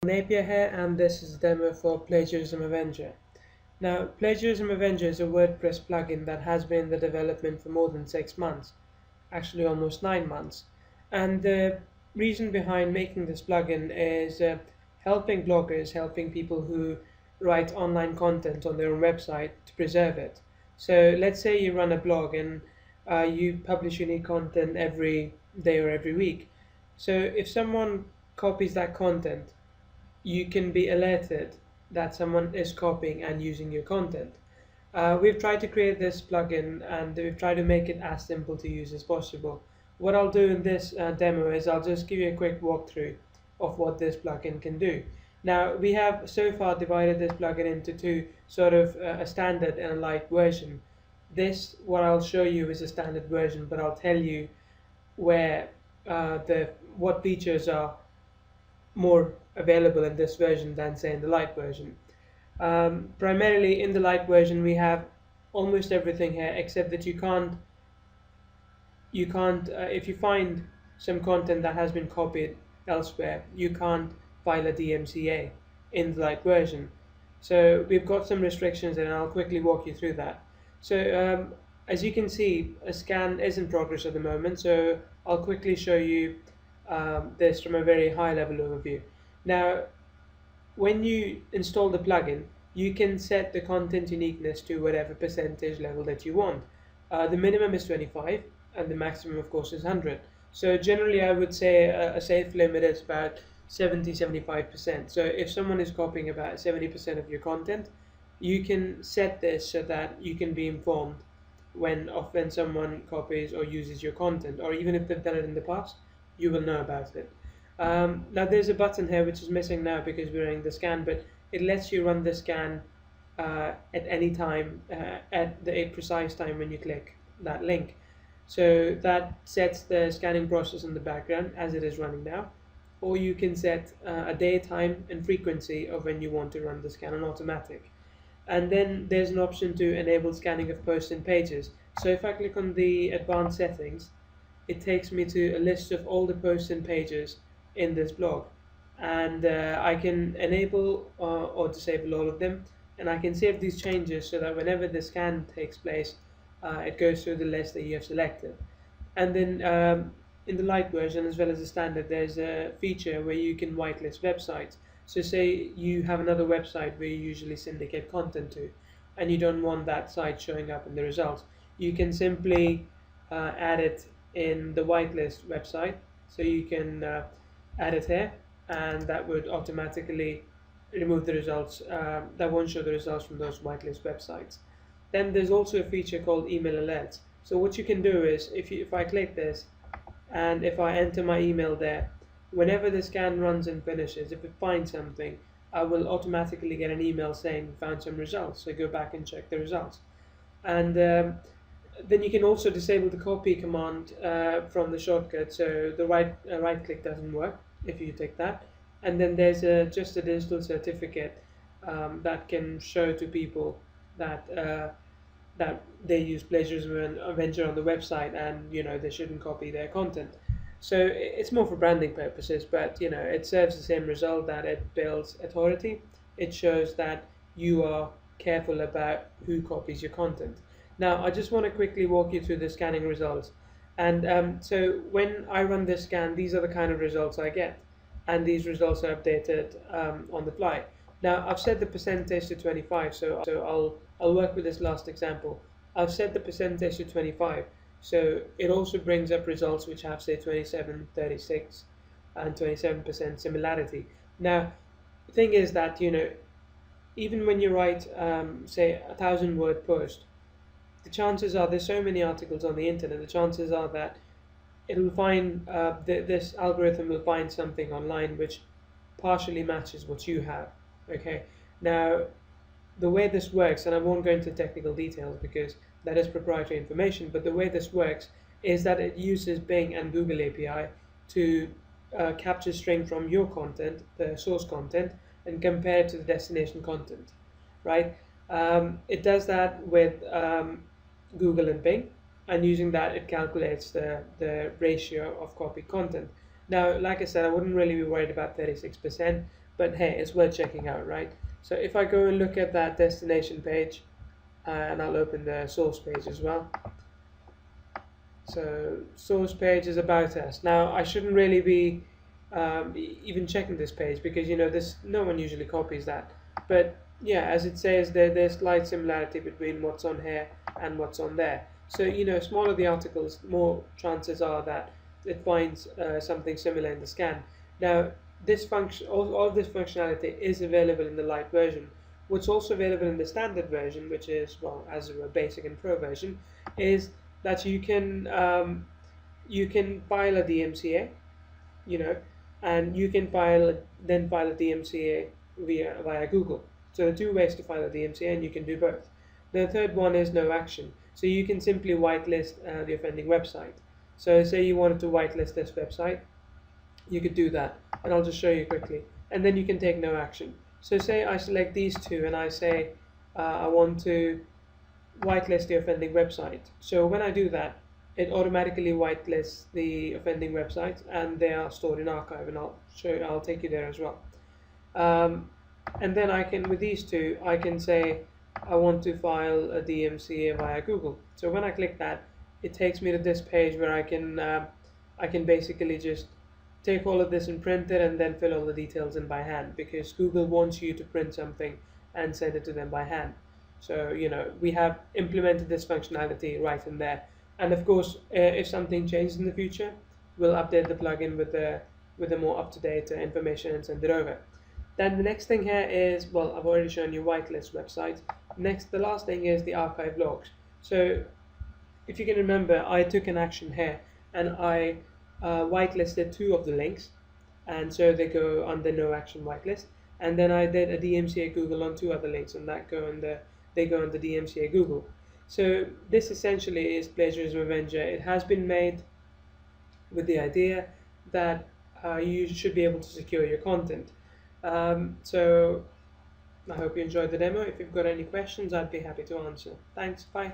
Napier here, and this is a demo for Plagiarism Avenger. Now, Plagiarism Avenger is a WordPress plugin that has been in the development for more than 6 months, actually almost 9 months. And the reason behind making this plugin is helping bloggers, helping people who write online content on their own website to preserve it. So let's say you run a blog and you publish unique content every day or every week. So if someone copies that content, you can be alerted that someone is copying and using your content. We've tried to create this plugin and we've tried to make it as simple to use as possible. What I'll do in this demo is I'll just give you a quick walkthrough of what this plugin can do. Now, we have so far divided this plugin into two, sort of a standard and a light version. This, what I'll show you, is a standard version, but I'll tell you where what features are more available in this version than say in the light version. Primarily in the light version we have almost everything here, except that you can't if you find some content that has been copied elsewhere, you can't file a DMCA in the light version. So we've got some restrictions and I'll quickly walk you through that. So as you can see, a scan is in progress at the moment, so I'll quickly show you this from a very high level overview. Now, when you install the plugin, you can set the content uniqueness to whatever percentage level that you want. The minimum is 25 and the maximum of course is 100. So generally I would say a safe limit is about 70-75%. So if someone is copying about 70% of your content, you can set this so that you can be informed when someone copies or uses your content, or even if they've done it in the past, you will know about it. Now there's a button here which is missing now because we're running the scan, but it lets you run the scan at any time, at a precise time when you click that link. So that sets the scanning process in the background as it is running now, or you can set a day, time and frequency of when you want to run the scan on automatic. And then there's an option to enable scanning of posts and pages. So if I click on the advanced settings, it takes me to a list of all the posts and pages in this blog, and I can enable or disable all of them, and I can save these changes so that whenever the scan takes place, it goes through the list that you have selected. And then in the light version as well as the standard, there's a feature where you can whitelist websites. So say you have another website where you usually syndicate content to, and you don't want that site showing up in the results, you can simply add it in the whitelist website. So you can add it here, and that would automatically remove the results. That won't show the results from those whitelist websites. Then there's also a feature called email alerts. So what you can do is, if I click this and if I enter my email there, whenever the scan runs and finishes, if it finds something, I will automatically get an email saying found some results. So go back and check the results. And then you can also disable the copy command from the shortcut, so the right click doesn't work if you take that. And then there's just a digital certificate that can show to people that that they use Plagiarism Avenger on the website, and they shouldn't copy their content. So it's more for branding purposes, but it serves the same result, that it builds authority. It shows that you are careful about who copies your content. Now I just want to quickly walk you through the scanning results. And so when I run this scan, these are the kind of results I get, and these results are updated on the fly. Now I've set the percentage to 25, so I'll work with this last example. I've set the percentage to 25, so it also brings up results which have say 27, 36 and 27% similarity. Now the thing is that even when you write say 1,000-word post, the chances are, there's so many articles on the internet, the chances are that it'll find this algorithm will find something online which partially matches what you have. Okay, now the way this works, and I won't go into technical details because that is proprietary information, but the way this works is that it uses Bing and Google API to capture string from your content, the source content, and compare it to the destination content, right? It does that with Google and Bing, and using that it calculates the ratio of copied content. Now, like I said, I wouldn't really be worried about 36%. but hey, it's worth checking out, right? So if I go and look at that destination page, and I'll open the source page as well. So source page is about us. Now I shouldn't really be even checking this page, because this, no one usually copies that. But yeah, as it says there's slight similarity between what's on here and what's on there. So smaller the articles, more chances are that it finds something similar in the scan. Now this function, all of this functionality is available in the light version. What's also available in the standard version, which is, well, as a basic and pro version, is that you can file a DMCA, and you can then file a DMCA via Google. So there are two ways to file a DMCA, and you can do both. The third one is no action. So you can simply whitelist the offending website. So say you wanted to whitelist this website, you could do that, and I'll just show you quickly. And then you can take no action. So say I select these two, and I say I want to whitelist the offending website. So when I do that, it automatically whitelists the offending websites, and they are stored in archive, and I'll take you there as well. And then I can, with these two, I can say I want to file a DMCA via Google. So when I click that, it takes me to this page where I can basically just take all of this and print it, and then fill all the details in by hand, because Google wants you to print something and send it to them by hand. So we have implemented this functionality right in there. And of course, if something changes in the future, we'll update the plugin with the more up-to-date information and send it over. Then the next thing here is, well, I've already shown you whitelist websites. Next, the last thing is the archive logs. So if you can remember, I took an action here, and I whitelisted two of the links, and so they go under no action whitelist. And then I did a DMCA Google on two other links, and they go under DMCA Google. So this essentially is Plagiarism Avenger. It has been made with the idea that you should be able to secure your content. So I hope you enjoyed the demo. If you've got any questions, I'd be happy to answer. Thanks, bye.